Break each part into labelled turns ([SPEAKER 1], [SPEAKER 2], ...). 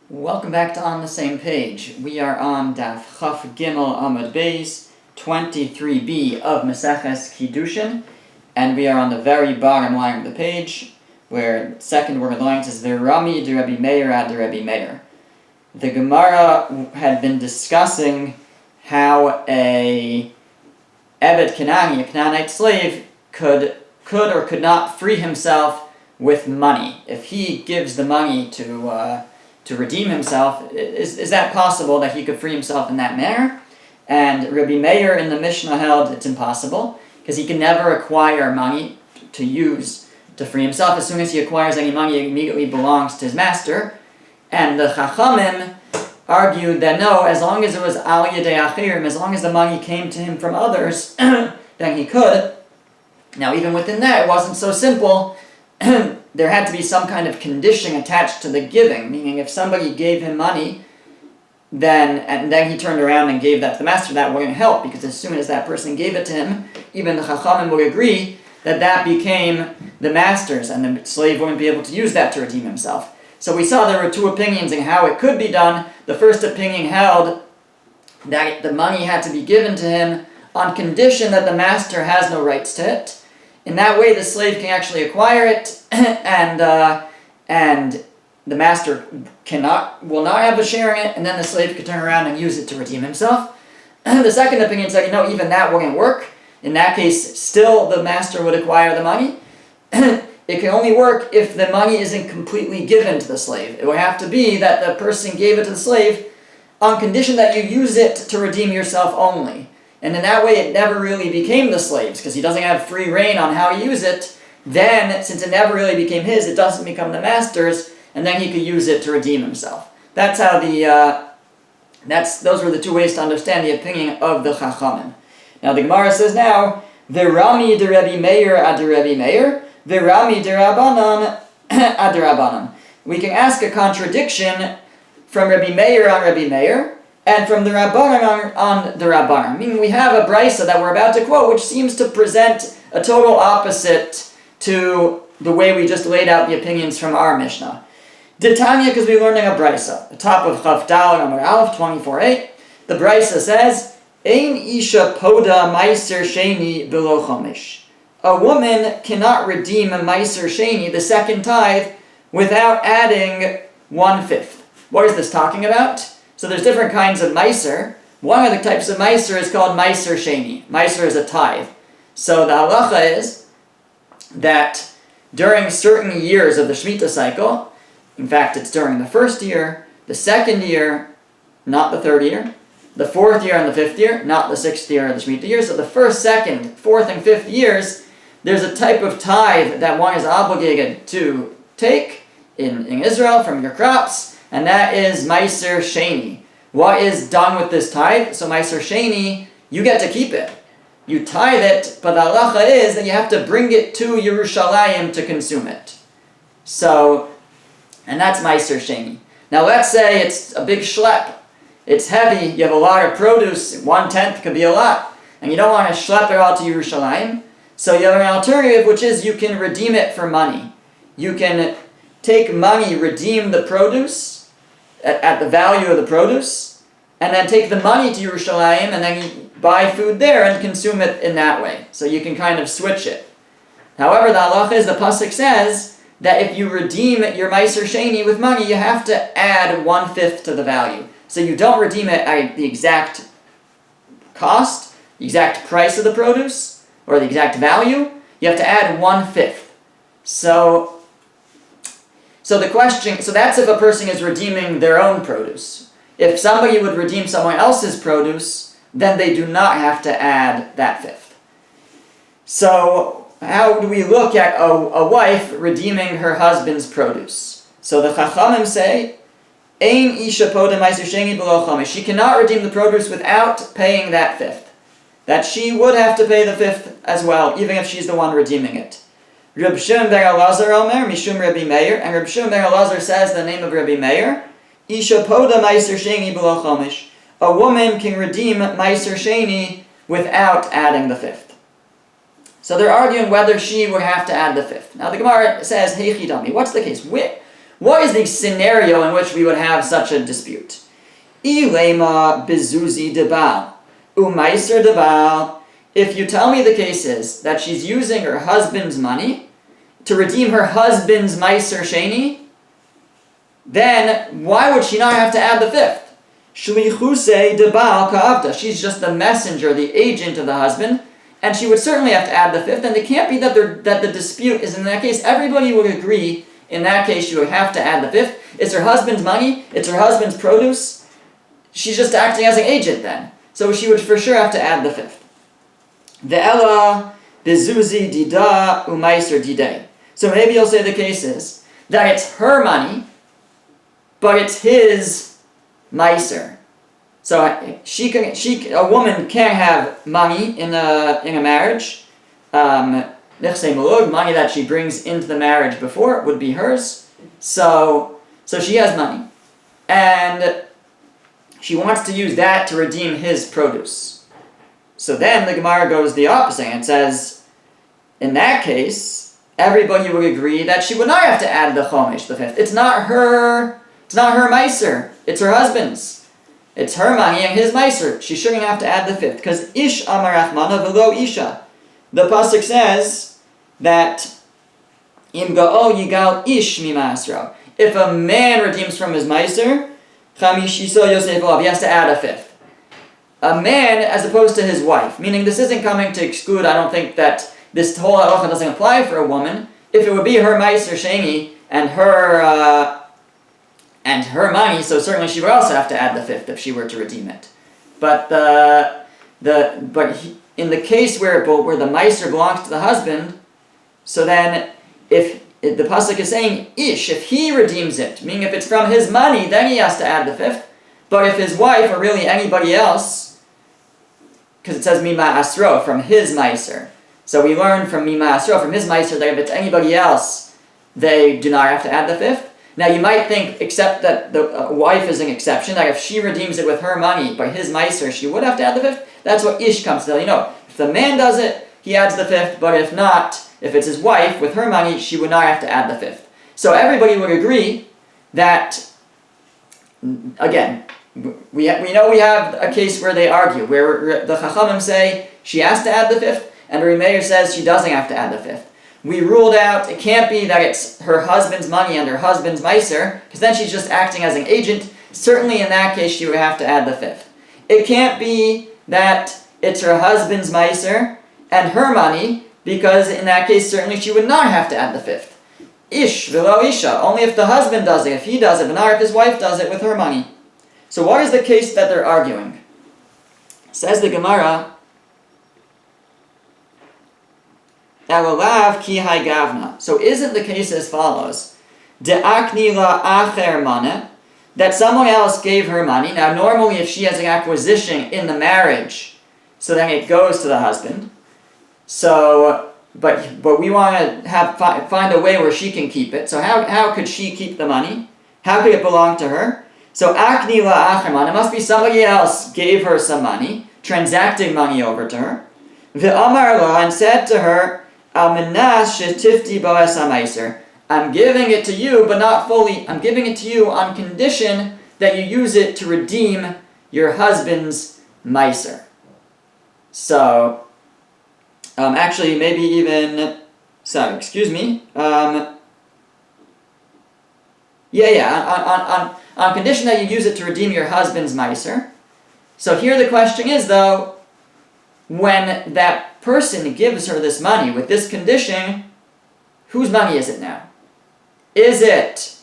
[SPEAKER 1] Welcome back to On the Same Page. We are on Daf Chaf Gimel Amud Beis 23b of Maseches Kiddushin, and we are on the very bottom line of the page, where the second word of the line says Rami de Rabbi Meir ad de Rabbi Meir. The Gemara had been discussing how a Eved Kanani, a Canaanite slave, could or could not free himself with money. If he gives the money to redeem himself, is that possible that he could free himself in that manner? And Rabbi Meir in the Mishnah held it's impossible, because he can never acquire money to use to free himself. As soon as he acquires any money, it immediately belongs to his master. And the Chachamim argued that no, as long as it was al yedei achirim, as long as the money came to him from others, then he could. Now, even within that, it wasn't so simple. There had to be some kind of condition attached to the giving, meaning if somebody gave him money, then he turned around and gave that to the master, that wouldn't help, because as soon as that person gave it to him, even the Chachamim would agree that became the master's, and the slave wouldn't be able to use that to redeem himself. So we saw there were two opinions in how it could be done. The first opinion held that the money had to be given to him on condition that the master has no rights to it. In that way, the slave can actually acquire it, and the master will not have a share in it, and then the slave could turn around and use it to redeem himself. The second opinion said, even that wouldn't work. In that case, still the master would acquire the money. It can only work if the money isn't completely given to the slave. It would have to be that the person gave it to the slave on condition that you use it to redeem yourself only. And in that way, it never really became the slave's, because he doesn't have free reign on how to use it. Then, since it never really became his, it doesn't become the master's, and then he could use it to redeem himself. That's how those were the two ways to understand the opinion of the Chachamim. Now the Gemara says now, V'rami de Rabbi Meir ad de Rabbi Meir, V'rami de Rabbanan ad de Rabbanan. We can ask a contradiction from Rabbi Meir on Rabbi Meir, and from the Rabbanan on the Rabbanan. Meaning we have a brisa that we're about to quote, which seems to present a total opposite to the way we just laid out the opinions from our Mishnah. D'Tanya, because we're learning a brisa. The top of Chaf Daled Amud Aleph 24a. The brisa says, Ein isha poda meiser sheni below chomish. A woman cannot redeem a meiser sheni, the second tithe, without adding 1/5. What is this talking about? So there's different kinds of meiser. One of the types of meiser is called meiser sheni. Meiser is a tithe. So the halacha is that during certain years of the Shemitah cycle, in fact it's during the first year, the second year, not the third year, the fourth year and the fifth year, not the sixth year of the Shemitah year, so the first, second, fourth, and fifth years, there's a type of tithe that one is obligated to take in Israel from your crops, and that is Meiser Sheni. What is done with this tithe? So Meiser Sheni, you get to keep it. You tithe it, but the halacha is that you have to bring it to Yerushalayim to consume it. So, and that's Meiser Sheni. Now let's say it's a big schlep. It's heavy, you have a lot of produce, 1/10 could be a lot, and you don't want to schlep it all to Yerushalayim. So you have an alternative, which is you can redeem it for money. You can take money, redeem the produce, at the value of the produce, and then take the money to Yerushalayim, and then you buy food there and consume it in that way. So you can kind of switch it. However, the halacha is, the pasuk says that if you redeem your Meiser Sheni with money, you have to add 1/5 to the value. So you don't redeem it at the exact cost, the exact price of the produce, or the exact value. You have to add 1/5. So the question, so that's if a person is redeeming their own produce. If somebody would redeem someone else's produce, then they do not have to add that 1/5. So how do we look at a wife redeeming her husband's produce? So the Chachamim say, Ein isha poda meiser sheni below chomish. She cannot redeem the produce without paying that 1/5. That she would have to pay the 1/5 as well, even if she's the one redeeming it. Reb Shimon ben Elazar Omer, Mishum Rabbi Meir, and Reb Shimon ben Elazar says the name of Rabbi Meir, Isha poda meiser sheni below chomish. A woman can redeem meiser sheni without adding the 5th. So they're arguing whether she would have to add the 5th. Now the Gemara says, Hey chidami, what's the case? What is the scenario in which we would have such a dispute? Ilema bezuzi debal, umaiser debal. If you tell me the case is that she's using her husband's money to redeem her husband's meiser sheni, then why would she not have to add the fifth? Shlichuse debal ka'avda. She's just the messenger, the agent of the husband, and she would certainly have to add the fifth. And it can't be that the dispute is in that case. Everybody would agree in that case she would have to add the fifth. It's her husband's money. It's her husband's produce. She's just acting as an agent then. So she would for sure have to add the fifth. Ve'ela bezuzi dida umaiser didei. So maybe you'll say the case is that it's her money, but it's his meiser. So a woman can't have money in a marriage. Money that she brings into the marriage before would be hers. So she has money, and she wants to use that to redeem his produce. So then the Gemara goes the opposite and says, in that case, everybody would agree that she would not have to add the chomesh, the fifth. It's not her meiser. It's her husband's. It's her money and his meiser. She shouldn't have to add the fifth, because ish amar Rachmana v'lo isha. The pasuk says that im ga'ol yigal ish mimasro. If a man redeems from his meiser, chamishiso yosefov, he has to add a fifth. A man as opposed to his wife, meaning this isn't coming to exclude, I don't think that this whole halacha doesn't apply for a woman. If it would be her meiser sheni and her money, so certainly she would also have to add the fifth if she were to redeem it. But in the case where the meiser belongs to the husband, so then if the pasuk is saying ish, if he redeems it, meaning if it's from his money, then he has to add the fifth. But if his wife or really anybody else, because it says mima asro, from his meiser, so we learn from mima asro, from his meiser, that if it's anybody else, they do not have to add the fifth. Now you might think, except that the wife is an exception, that if she redeems it with her money by his meiser, she would have to add the fifth. That's what ish comes to tell you. No, if the man does it, he adds the fifth, but if not, if it's his wife with her money, she would not have to add the fifth. So everybody would agree that, again, we know we have a case where they argue, where the Chachamim say she has to add the fifth, and the Meir says she doesn't have to add the fifth. We ruled out, it can't be that it's her husband's money and her husband's meiser, because then she's just acting as an agent. Certainly in that case she would have to add the fifth. It can't be that it's her husband's meiser and her money, because in that case certainly she would not have to add the fifth. Ish v'lo isha, only if the husband does it, if he does it, but not if his wife does it with her money. So what is the case that they're arguing? Says the Gemara, Elalav ki hai gavna. So isn't the case as follows? De'akni la acher mana, that someone else gave her money. Now normally if she has an acquisition in the marriage, so then it goes to the husband. So, but we want to find a way where she can keep it. So how could she keep the money? How could it belong to her? So akni la acher mana, it must be somebody else gave her some money, transacting money over to her. Ve'amar la, and said to her, I'm giving it to you, but not fully. I'm giving it to you on condition that you use it to redeem your husband's meiser. So, actually, maybe even, sorry, excuse me. On condition that you use it to redeem your husband's meiser. So here the question is, though, when that person gives her this money with this condition, whose money is it now? Is it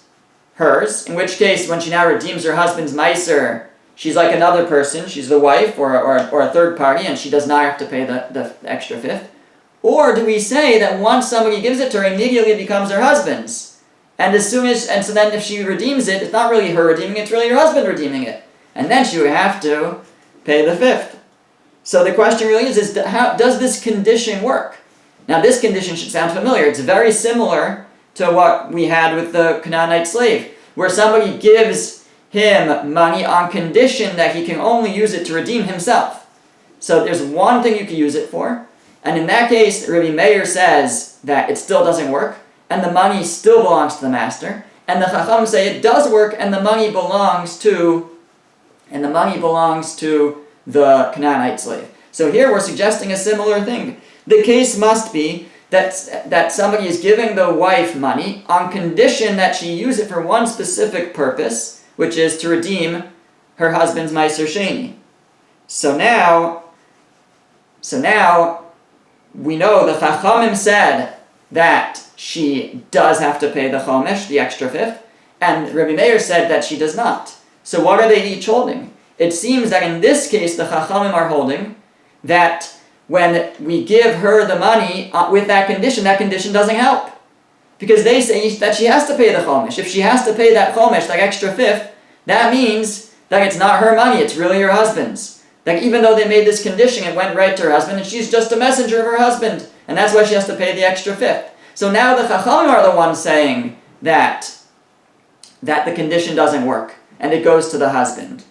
[SPEAKER 1] hers? In which case, when she now redeems her husband's meiser, she's like another person, she's the wife or a third party, and she does not have to pay the extra fifth. Or do we say that once somebody gives it to her, immediately it becomes her husband's? And so then if she redeems it, it's not really her redeeming it, it's really her husband redeeming it. And then she would have to pay the fifth. So the question really is how does this condition work? Now this condition should sound familiar. It's very similar to what we had with the Canaanite slave, where somebody gives him money on condition that he can only use it to redeem himself. So there's one thing you can use it for, and in that case, Rabbi Meir says that it still doesn't work, and the money still belongs to the master, and the Chacham say it does work, and the money belongs to the Canaanite slave. So here we're suggesting a similar thing. The case must be that somebody is giving the wife money on condition that she use it for one specific purpose, which is to redeem her husband's Meiser Sheni. So now we know the Chachamim said that she does have to pay the Chomesh, the extra fifth, and Rabbi Meir said that she does not. So what are they each holding? It seems that in this case the Chachamim are holding that when we give her the money with that condition doesn't help. Because they say that she has to pay the Chomesh. If she has to pay that Chomesh, that extra fifth, that means that it's not her money, it's really her husband's. Like even though they made this condition, it went right to her husband, and she's just a messenger of her husband, and that's why she has to pay the extra fifth. So now the Chachamim are the ones saying that the condition doesn't work, and it goes to the husband.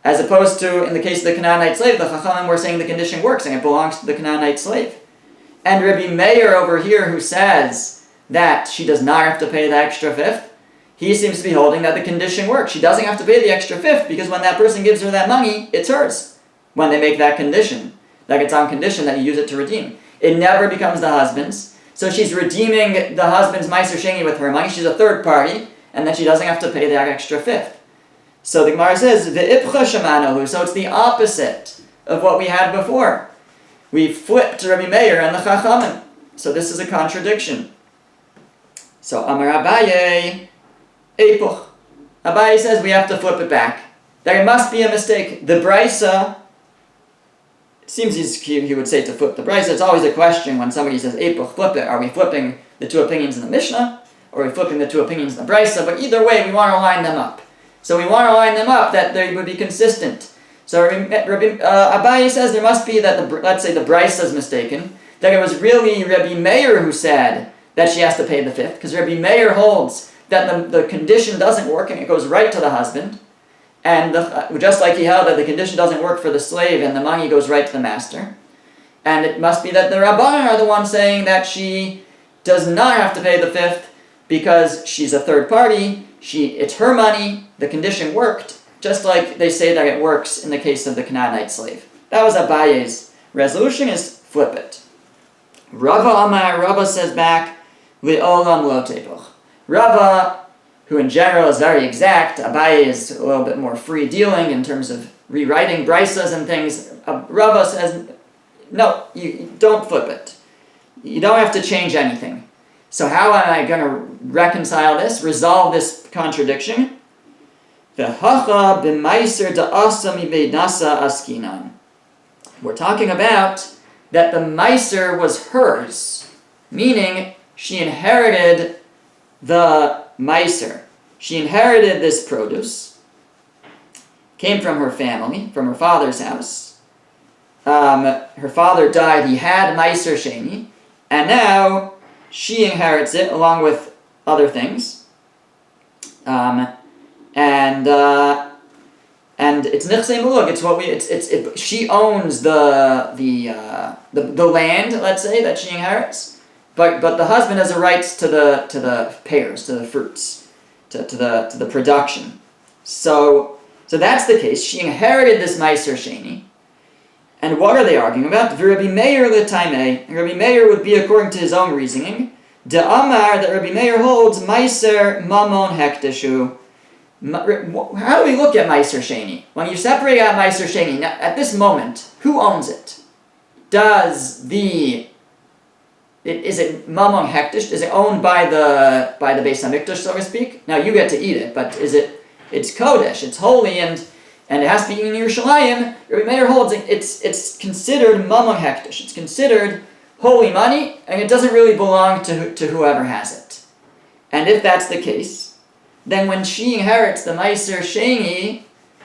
[SPEAKER 1] As opposed to, in the case of the Canaanite slave, the Chachamim were saying the condition works, and it belongs to the Canaanite slave. And Rabbi Meir over here, who says that she does not have to pay the extra fifth, he seems to be holding that the condition works. She doesn't have to pay the extra fifth, because when that person gives her that money, it's hers. When they make that condition. Like it's on condition that you use it to redeem. It never becomes the husband's. So she's redeeming the husband's Meiser Sheni with her money. She's a third party, and then she doesn't have to pay that extra fifth. So the Gemara says, Ve'ipcha shamanahu. So it's the opposite of what we had before. We flipped Rabbi Meir and the Chachamim. So this is a contradiction. So Amar Abaye, Eipuch. Abaye says we have to flip it back. There must be a mistake. The Brisa, it seems he would say to flip the Brisa. It's always a question when somebody says Eipuch, flip it. Are we flipping the two opinions in the Mishnah? Or are we flipping the two opinions in the Brisa? But either way, we want to line them up. So we want to line them up that they would be consistent. So Abaye says there must be that, let's say the Brisa is mistaken, that it was really Rabbi Meir who said that she has to pay the fifth, because Rabbi Meir holds that the condition doesn't work and it goes right to the husband, and just like he held that the condition doesn't work for the slave and the money goes right to the master. And it must be that the Rabbanan are the ones saying that she does not have to pay the fifth because she's a third party, it's her money, the condition worked, just like they say that it works in the case of the Canaanite slave. That was Abaye's resolution, is flip it. Rava says back, Li'olam lo tepuch. Rava, who in general is very exact, Abaye is a little bit more free dealing in terms of rewriting brisas and things. Rava says, no, you don't flip it. You don't have to change anything. So how am I going to reconcile this, resolve this contradiction? V'hacha b'maiser da'asa mibei nasa askinan. We're talking about that the meiser was hers, meaning she inherited the meiser. She inherited this produce, came from her family, from her father's house. Her father died, he had Meiser Sheni, and now she inherits it along with other things. And it's Nichsei Muluk. She owns the land, let's say, that she inherits, but the husband has the rights to the pears, to the fruits, to the production. So that's the case. She inherited this Meiser Sheni. And what are they arguing about? Rabbi Meir l'taimei. Rabbi Meir would be, according to his own reasoning, Amar, that Rabbi Meir holds Meiser Mamon Hekdeshu. How do we look at Meiser Sheni? When you separate out Meiser Sheni, now, at this moment, who owns it? Is it Mamon Hekdesh? Is it owned by the Beis Hamikdash, so to speak? Now you get to eat it, but it's Kodesh, it's holy, and it has to be in Yerushalayim. Rabbi Meir holds it's considered Mamon Hekdesh. It's considered holy money, and it doesn't really belong to whoever has it. And if that's the case, then when she inherits the Meiser Sheni,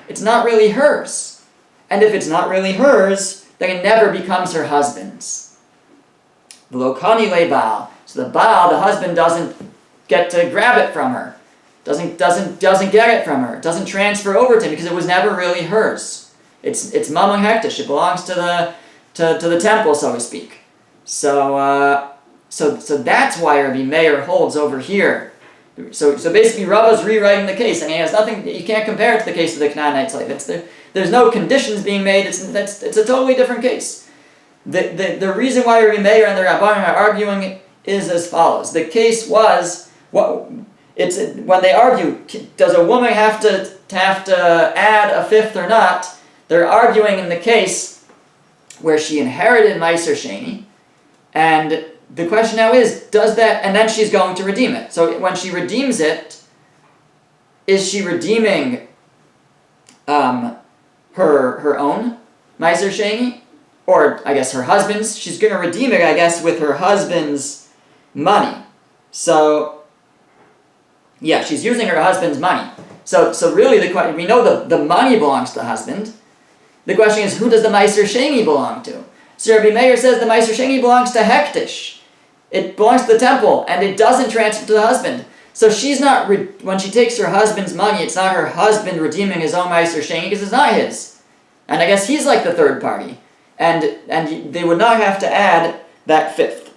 [SPEAKER 1] it's not really hers. And if it's not really hers, then it never becomes her husband's. V'lo kani le Baal. So the Baal, the husband, doesn't get to grab it from her. Doesn't get it from her. Doesn't transfer over to him because it was never really hers. It's Mamon Hekdesh. It belongs to the temple, so to speak. So that's why Rabbi Meir holds over here So basically, Rava's rewriting the case, and he has nothing. You can't compare it to the case of the Canaanite slave. There's no conditions being made. It's a totally different case. The reason why Rabbi Meir and the Rabbanim are arguing is as follows. The case was when they argue, does a woman have to add a fifth or not? They're arguing in the case where she inherited Meiser Sheni, and the question now is, does that, and then she's going to redeem it. So when she redeems it, is she redeeming her own Meiser Sheni? Or, I guess, her husband's? She's going to redeem it, I guess, with her husband's money. So, yeah, she's using her husband's money. So really, we know the money belongs to the husband. The question is, who does the Meiser Sheni belong to? So Rabbi Meir says the Meiser Sheni belongs to Hektish. It belongs to the temple, and it doesn't transfer to the husband. So she's not, when she takes her husband's money, it's not her husband redeeming his own Meiser Sheni, because it's not his. And I guess he's like the third party. And they would not have to add that fifth.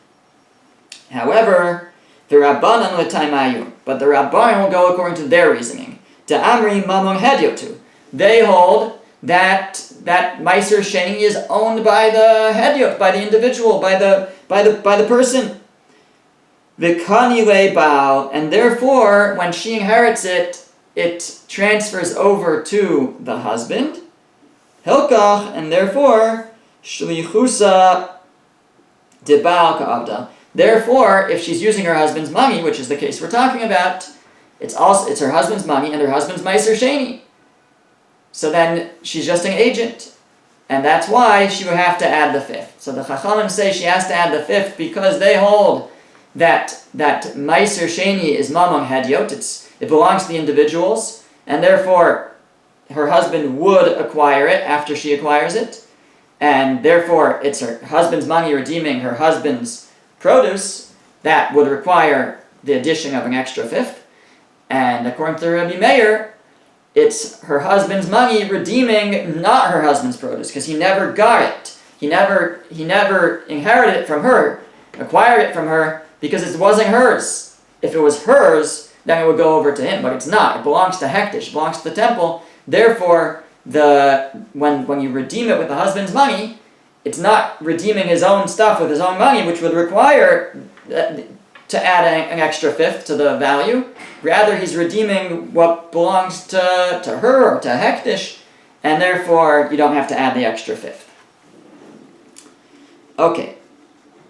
[SPEAKER 1] However, the Rabbanan l'taimayu, but the Rabbanan will go according to their reasoning. To Amri mamon hedyotu. They hold that Meiser Sheni is owned by the hedyot, by the individual, by the person. V'kani le'bal, and therefore, when she inherits it, it transfers over to the husband. Hilkach, and therefore, shlichusa debal ka'avda. Therefore, if she's using her husband's money, which is the case we're talking about, it's her husband's money and her husband's Meiser Sheni. So then she's just an agent. And that's why she would have to add the fifth. So the Chachamim say she has to add the fifth because they hold that Meiser Sheni is mamon hedyot. It belongs to the individuals, and therefore her husband would acquire it after she acquires it. And therefore it's her husband's money redeeming her husband's produce. That would require the addition of an extra fifth. And according to Rabbi Meir, it's her husband's money redeeming not her husband's produce, because he never got it. He never inherited it from her, acquired it from her, because it wasn't hers. If it was hers, then it would go over to him, but it's not. It belongs to Hektish, it belongs to the temple. Therefore, when you redeem it with the husband's money, it's not redeeming his own stuff with his own money, which would require to add an extra fifth to the value. Rather, he's redeeming what belongs to her or to Hektish, and therefore you don't have to add the extra fifth. Okay.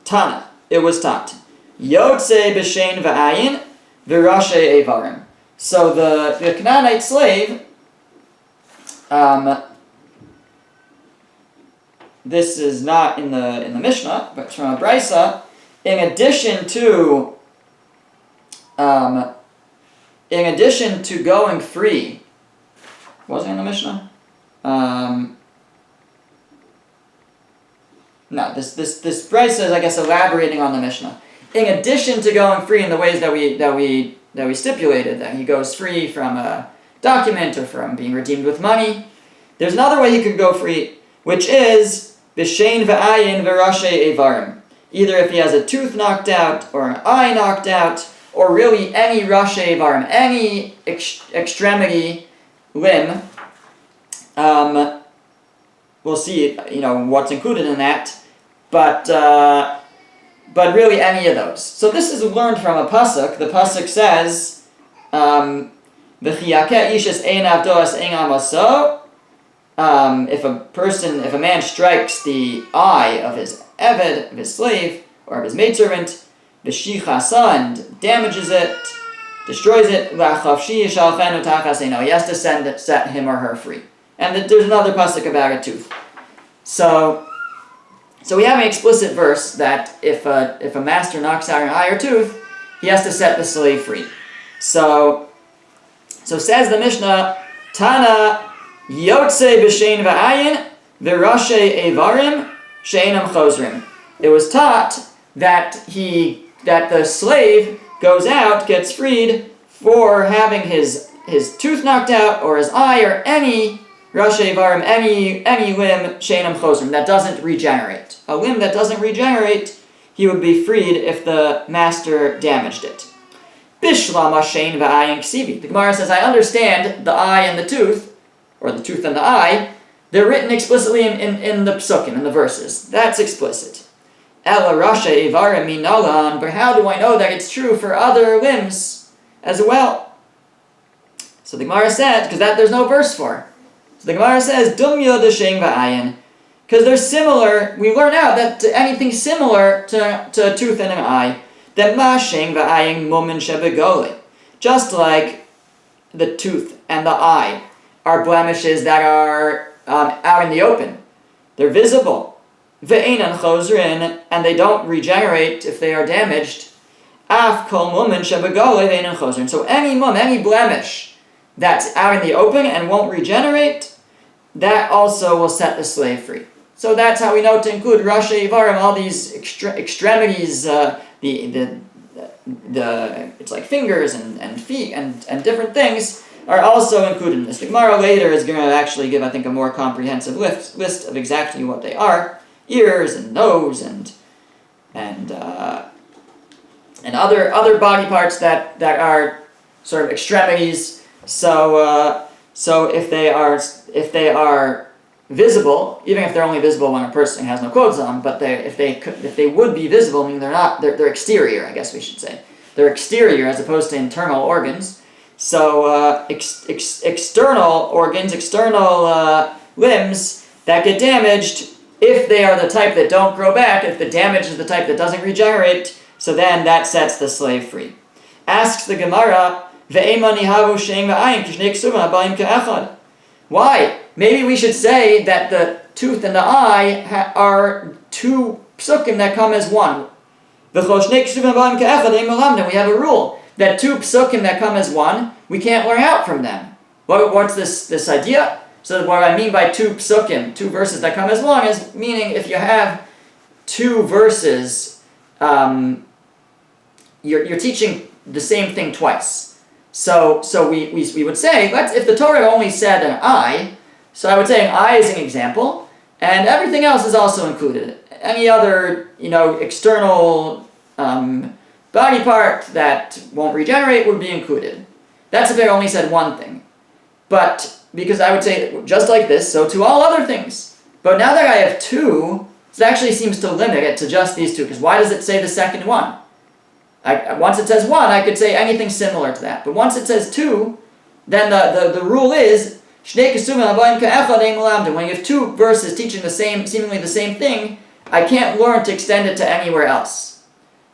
[SPEAKER 1] Tana. It was taught. Yotze b'shein v'ayin v'rashe evarim. So the Canaanite slave, this is not in the Mishnah, but from a Brisa. In addition to going free, was it in the Mishnah? No, this Brisa is, I guess, elaborating on the Mishnah. In addition to going free in the ways that we stipulated, that he goes free from a document or from being redeemed with money, there's another way he could go free, which is b'shein v'ayin v'rashe evarim. Either if he has a tooth knocked out, or an eye knocked out, or really any rashe evarim, any extremity limb. We'll see, what's included in that, but really any of those. So this is learned from a pasuk. The pasuk says, "V'chiyakeh ishes ein avdos ein amaso." If a man strikes the eye of his eved, of his slave, or of his maidservant, v'shichasa, and damages it, destroys it, la'chavshi yishalchenu tachas eino. He has to set him or her free. And there's another pasuk about a tooth. So we have an explicit verse that if a master knocks out an eye or tooth, he has to set the slave free. So says the Mishnah, Tana Yotze b'shein v'ayin v'rashe evarim she'enam chozrim. It was taught that the slave goes out, gets freed for having his tooth knocked out, or his eye, or any rashe evarim, any limb she'enam chozrim, that doesn't regenerate. A limb that doesn't regenerate, he would be freed if the master damaged it. Bishlam Ashein v'ayin ksivi. The Gemara says, I understand the eye and the tooth, or the tooth and the eye, they're written explicitly in the psukim, in the verses. That's explicit. Ela rasha ivarim minalan, but how do I know that it's true for other limbs as well? So the Gemara said, because there's no verse for. So the Gemara says, Dumya d'shein v'ayin, because they're similar. We learn out that anything similar to a tooth and an eye, that ma shein v'ayin mumin shebegoli, just like the tooth and the eye are blemishes that are out in the open. They're visible. Ve'enan chozrin, and they don't regenerate if they are damaged. Af kol mumin shebegoli ve'enan chozrin. So any blemish that's out in the open and won't regenerate, that also will set the slave free. So that's how we know to include Rasha Ivarim, all these extremities, it's like fingers and feet and different things are also included in this. The Gemara later is going to actually give, I think, a more comprehensive list of exactly what they are: ears and nose and other body parts that are sort of extremities. So if they are visible, even if they're only visible when a person has no clothes on, but if they would be visible, meaning they're exterior, I guess we should say. They're exterior as opposed to internal organs. So external organs, external limbs that get damaged, if they are the type that don't grow back, if the damage is the type that doesn't regenerate, so then that sets the slave free. Asks the Gemara, why? Maybe we should say that the tooth and the eye are two psukim that come as one. We have a rule that two psukim that come as one, we can't learn out from them. What's this idea? So what I mean by two psukim, two verses that come as one, is meaning if you have two verses, you're teaching the same thing twice. So we would say, if the Torah only said an eye, so I would say an eye is an example, and everything else is also included. Any other, external body part that won't regenerate would be included. That's if it only said one thing. But because I would say, just like this, so to all other things. But now that I have two, it actually seems to limit it to just these two, because why does it say the second one? Once it says one, I could say anything similar to that. But once it says two, then the rule is, when you have two verses teaching seemingly the same thing, I can't learn to extend it to anywhere else.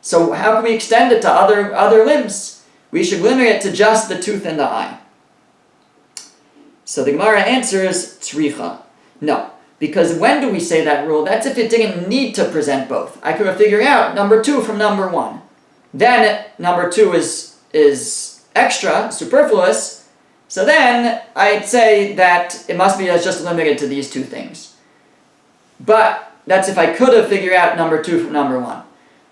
[SPEAKER 1] So how can we extend it to other limbs? We should limit it to just the tooth and the eye. So the Gemara answers, tzricha. No, because when do we say that rule? That's if it didn't need to present both. I could have figured out number 2 from number 1. Then number 2 is extra, superfluous. So then I'd say that it must be just limited to these two things. But that's if I could have figured out number 2 from number 1.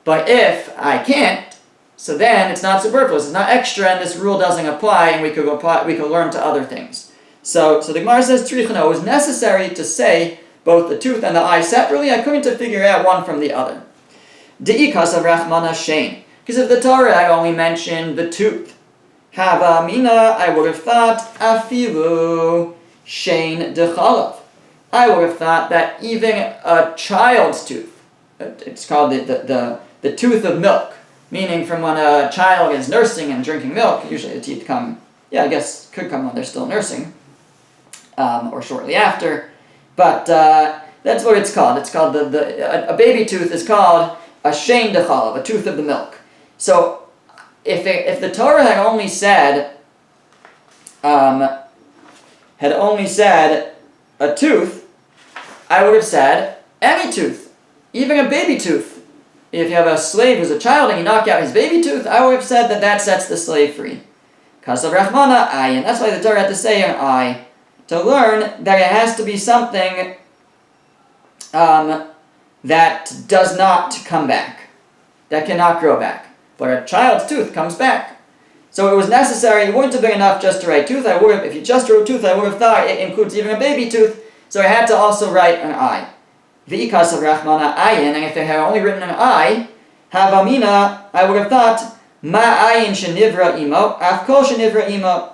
[SPEAKER 1] But if I can't, so then it's not superfluous, it's not extra, and this rule doesn't apply, and we could learn to other things. So the Gemara says, Tzrichano, it was necessary to say both the tooth and the eye separately. I couldn't have figured out one from the other. De'ikas of Rachmana Shein. Because if the Torah had only mentioned the tooth, Hava Mina, I would have thought, Afilu Shein Dechalav. I would have thought that even a child's tooth, it's called the tooth of milk, meaning from when a child is nursing and drinking milk, usually the teeth come, could come when they're still nursing, or shortly after, but that's what it's called. It's called, a baby tooth is called a shein dechalav, a tooth of the milk. So, if the Torah had only said a tooth, I would have said any tooth, even a baby tooth. If you have a slave who's a child and you knock out his baby tooth, I would have said that sets the slave free. Kasav Rahmana ayin. That's why the Torah had to say an eye, to learn that it has to be something that does not come back, that cannot grow back. But a child's tooth comes back. So it was necessary, it wouldn't have been enough just to write tooth. If you just wrote tooth, I would have thought it includes even a baby tooth, so I had to also write an eye. V'ikas of Rahmana ayin, and if they had only written an eye, Havamina, I would have thought, Ma'ayin shenivra imo, afkol shenivra imo.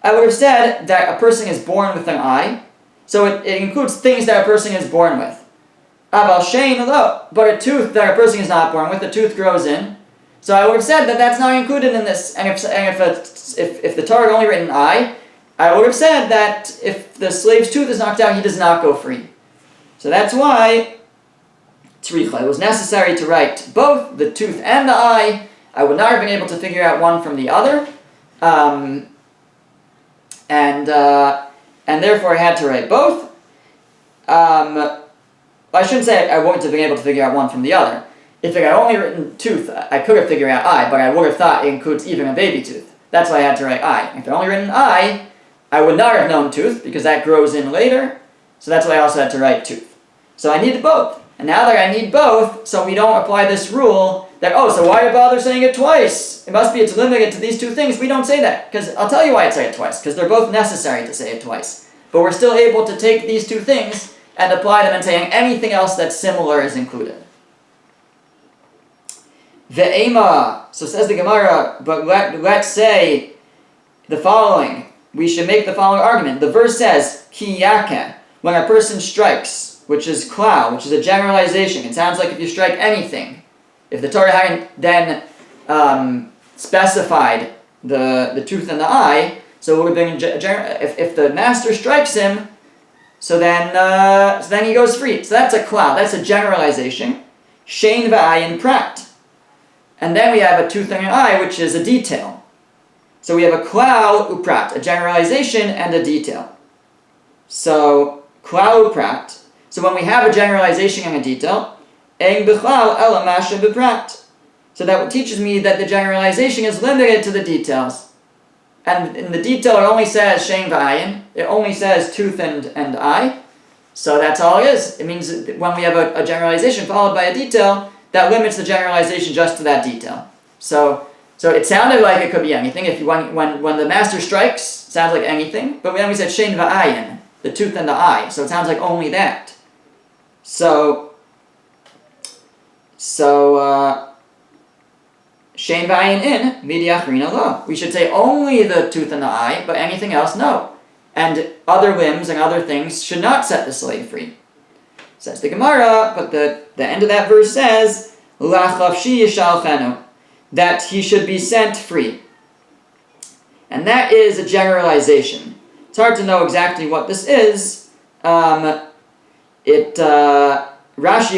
[SPEAKER 1] I would have said that a person is born with an eye, so it includes things that a person is born with. Aval shein lo, but a tooth that a person is not born with, a tooth grows in. So I would have said that that's not included in this. And if the Torah had only written eye, I would have said that if the slave's tooth is knocked out, he does not go free. So that's why it was necessary to write both the tooth and the eye. I would not have been able to figure out one from the other. And therefore I had to write both. I shouldn't say I wouldn't have been able to figure out one from the other. If it had only written tooth, I could have figured out eye, but I would have thought it includes even a baby tooth. That's why I had to write eye. If it only written eye, I would not have known tooth, because that grows in later, so that's why I also had to write tooth. So I needed both. And now that I need both, so we don't apply this rule that, so why bother saying it twice? It must be it's limited to these two things. We don't say that, because I'll tell you why I'd say it twice, because they're both necessary to say it twice. But we're still able to take these two things and apply them and saying anything else that's similar is included. Ve'ema, so says the Gemara, but let's say the following. We should make the following argument. The verse says, ki yakeh, when a person strikes, which is klau, which is a generalization. It sounds like if you strike anything. If the Torah hadn't then specified the tooth and the eye, so it would have been if the master strikes him, so then he goes free. So that's a klau, that's a generalization. Shein v'ayin prat. And then we have a tooth and an eye, which is a detail. So we have a klau uprat, a generalization and a detail. So klau uprat. So when we have a generalization and a detail, ein b'chlau ela masha b'prat. So that teaches me that the generalization is limited to the details. And in the detail it only says shein v'ayin. It only says tooth and eye. So that's all it is. It means that when we have a generalization followed by a detail, that limits the generalization just to that detail. So it sounded like it could be anything. When the master strikes, it sounds like anything. But then we said shein v'ayin, the tooth and the eye. So it sounds like only that. So shein v'ayin in midi achrina lo. We should say only the tooth and the eye, but anything else no. And other limbs and other things should not set the slave free. Says the Gemara, but the end of that verse says, Lachafshi yishalchenu, that he should be sent free. And that is a generalization. It's hard to know exactly what this is. Rashi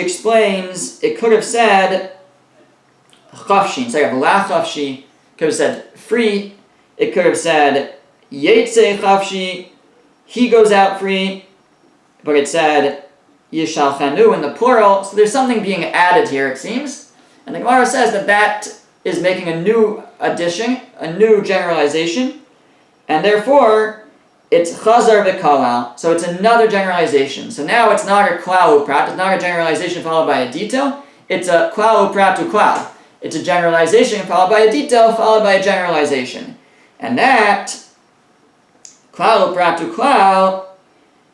[SPEAKER 1] explains, it could have said, Chafshi, instead of Lachafshi, could have said free. It could have said, Yetze Chafshi, he goes out free. But it said, Yishalchanu in the plural, so there's something being added here, it seems. And the Gemara says that is making a new addition, a new generalization, and therefore it's chazar v'kalal, so it's another generalization. So now it's not a klal uprat, it's not a generalization followed by a detail, it's a klal uprat to klal. It's a generalization followed by a detail followed by a generalization. And that, klal uprat to klal,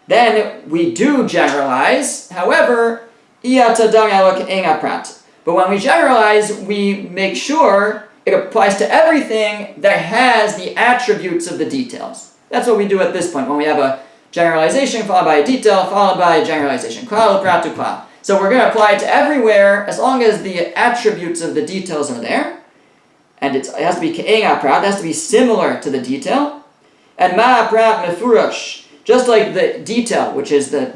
[SPEAKER 1] then we do generalize, however, but when we generalize, we make sure it applies to everything that has the attributes of the details. That's what we do at this point, when we have a generalization followed by a detail, followed by a generalization. So we're going to apply it to everywhere, as long as the attributes of the details are there. And it has to be ke'engaprat, it has to be similar to the detail. And ma'aprat mefurash, just like the detail, which is the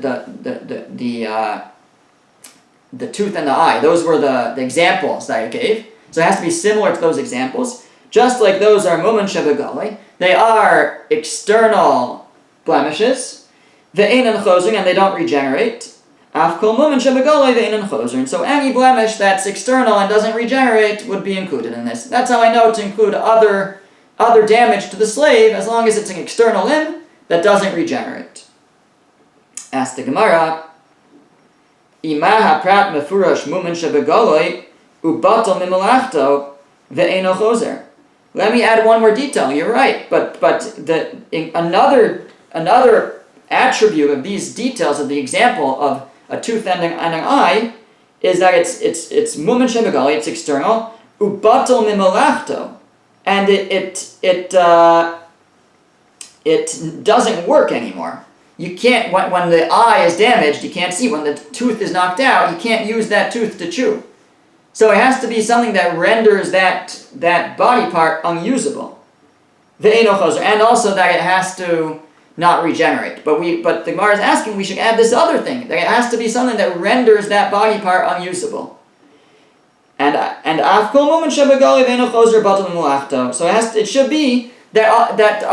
[SPEAKER 1] tooth and the eye. Those were the examples that I gave. So it has to be similar to those examples. Just like those are mumen shebegali, they are external blemishes. Ve'enan chozering, and they don't regenerate. Afkol mumen shebegali ve'enan chozering. So any blemish that's external and doesn't regenerate would be included in this. That's how I know to include other damage to the slave, as long as it's an external limb that doesn't regenerate. Ask the Gemara, Imah haprat mefurash mumen shebegaloi ubatal mimalachto ve'eno chozer. Let me add one more detail. You're right, but another attribute of these details of the example of a tooth and an eye is that it's mumen shebegali, it's external, ubatel mimalachto, and it doesn't work anymore. You can't, when the eye is damaged, you can't see. When the tooth is knocked out, you can't use that tooth to chew. So it has to be something that renders that body part unusable. And also that it has to not regenerate. But the Gemara is asking, we should add this other thing, that it has to be something that renders that body part unusable. And so it should be that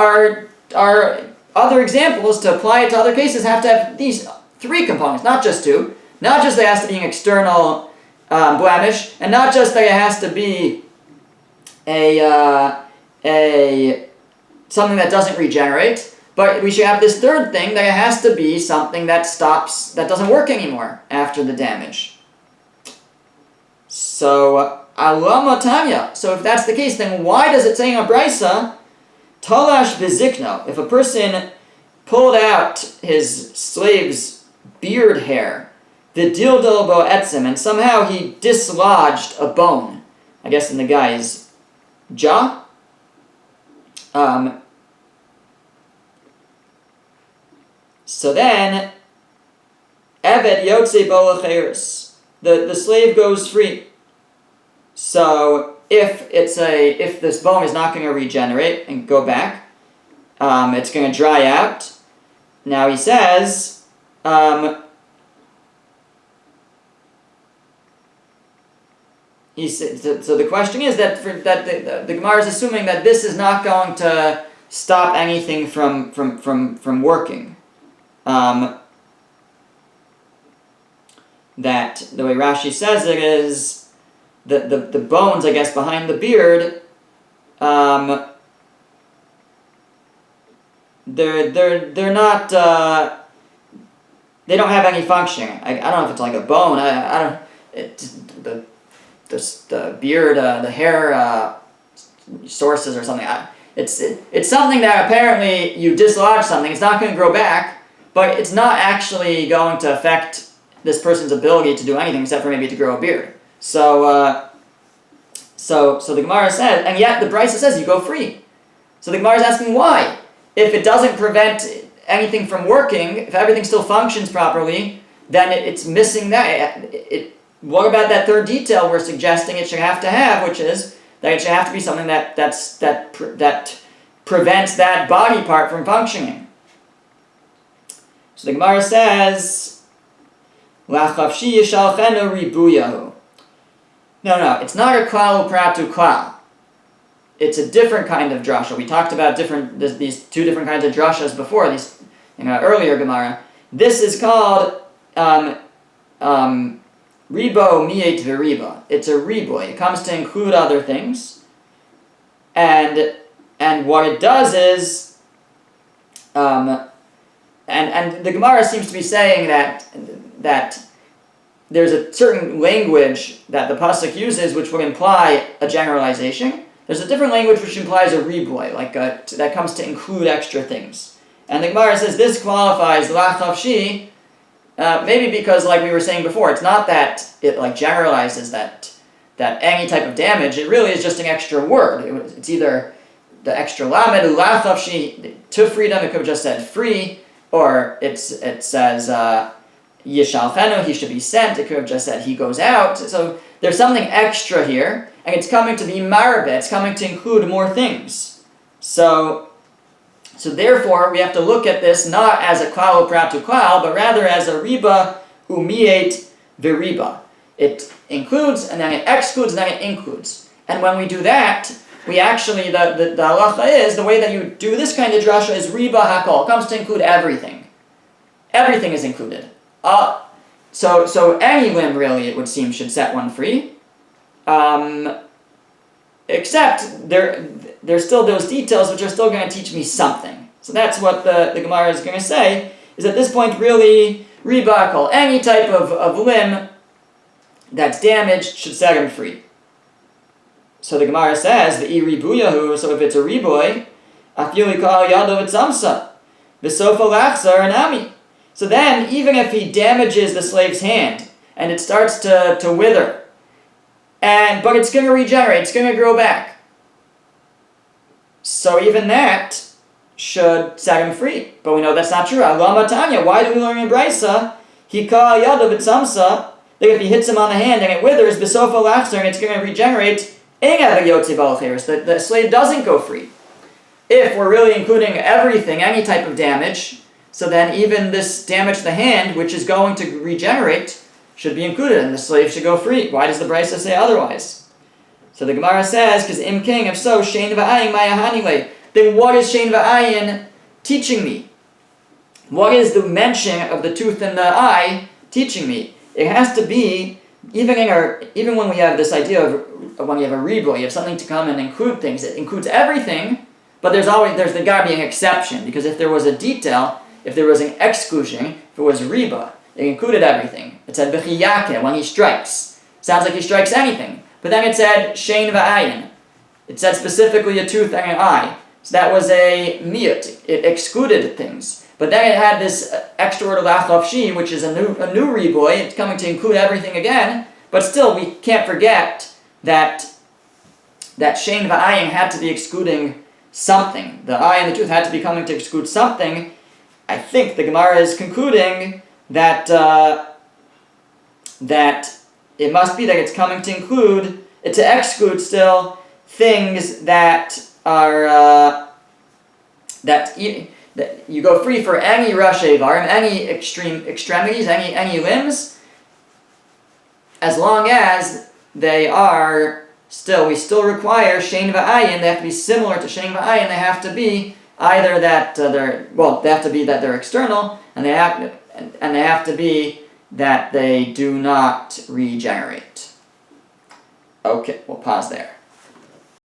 [SPEAKER 1] our other examples, to apply it to other cases, have to have these three components, not just two. Not just that it has to be an external blemish, and not just that it has to be something that doesn't regenerate, but we should have this third thing, that it has to be something that doesn't work anymore after the damage. So, alama tanya. So if that's the case, then why does it say in a brisa, talash v'zikno? If a person pulled out his slave's beard hair, v'dildol bo etzim, and somehow he dislodged a bone, I guess in the guy's jaw, so then, Eved Yotze Bo Lecheres, the slave goes free. So if this bone is not going to regenerate and go back, it's going to dry out. Now he says, so the question is that the Gemara is assuming that this is not going to stop anything from working. That the way Rashi says it is the bones, I guess, behind the beard, they're not they don't have any function. I don't know if it's like a bone. The beard, the hair sources or something. It's something that apparently you dislodge something. It's not going to grow back, but it's not actually going to affect this person's ability to do anything except for maybe to grow a beard. So the Gemara says, and yet the Brisa says you go free. So the Gemara is asking why. If it doesn't prevent anything from working, if everything still functions properly, then it's missing that. What about that third detail we're suggesting it should have to have, which is that it should have to be something that prevents that body part from functioning. So the Gemara says, Lachavshi yishalchenu ribuyahu. No, it's not a klal upratu klal. It's a different kind of drasha. We talked about these two different kinds of drashas before, these earlier Gemara. This is called ribo miet v'riba. It's a riboy. It comes to include other things, and what it does is, and the Gemara seems to be saying that there's a certain language that the pasuk uses which would imply a generalization. There's a different language which implies a riboy, that comes to include extra things. And the Gemara says this qualifies lachavshi, maybe because, like we were saying before, it's not that it generalizes that any type of damage. It really is just an extra word. It's either the extra lamed lachavshi to freedom. It could have just said free, or it says yishalchenu, he should be sent. It could have just said he goes out. So there's something extra here. And it's coming to be marabeh, it's coming to include more things. So therefore, we have to look at this not as a klal upratu klal, but rather as a riba umiet v'riba. It includes, and then it excludes, and then it includes. And when we do that, we actually, the halacha is, the way that you do this kind of drasha is riba hakol. It comes to include everything. Everything is included. So any limb, really, it would seem, should set one free. Except there's still those details which are still going to teach me something. So that's what the Gemara is going to say, is at this point really, ribakol, any type of limb that's damaged should set him free. So the Gemara says, the ribuyahu, so if it's a riboy, afili kal yado v'tzamsa, v'sofa lachzar anami. So then, even if he damages the slave's hand, and it starts to wither, but it's going to regenerate, it's going to grow back. So even that should set him free. But we know that's not true. Alama Tanya, why do we learn in Brisa? Hika yada b'tzamsa, that if he hits him on the hand and it withers, b'sofa lachzer, and it's going to regenerate, the slave doesn't go free. If we're really including everything, any type of damage, so then even this damage to the hand, which is going to regenerate, should be included, and the slave should go free. Why does the Brisa say otherwise? So the Gemara says, because im king, if so, shein v'ayin mayahanile, then what is shein v'ayin teaching me? What is the mention of the tooth and the eye teaching me? It has to be, even when we have this idea of when you have a ribo, you have something to come and include things. It includes everything, but there's got to be an exception, because if there was a detail, if there was an exclusion, if it was riba, it included everything. It said v'chiyake, when he strikes. Sounds like he strikes anything. But then it said shein v'ayin. It said specifically a tooth and an eye. So that was a miyut. It excluded things. But then it had this extra word of lachlavshi, which is a new riboy. It's coming to include everything again. But still, we can't forget that shein v'ayin had to be excluding something. The eye and the tooth had to be coming to exclude something. I think the Gemara is concluding that it must be that it's coming to exclude still things that are that you go free for any Rosh Ivarim, any extremities, any limbs, as long as they are we still require shein v'ayin. They have to be similar to shein v'ayin. They have to be either that they have to be that they're external, and they have to be that they do not regenerate. Okay, we'll pause there.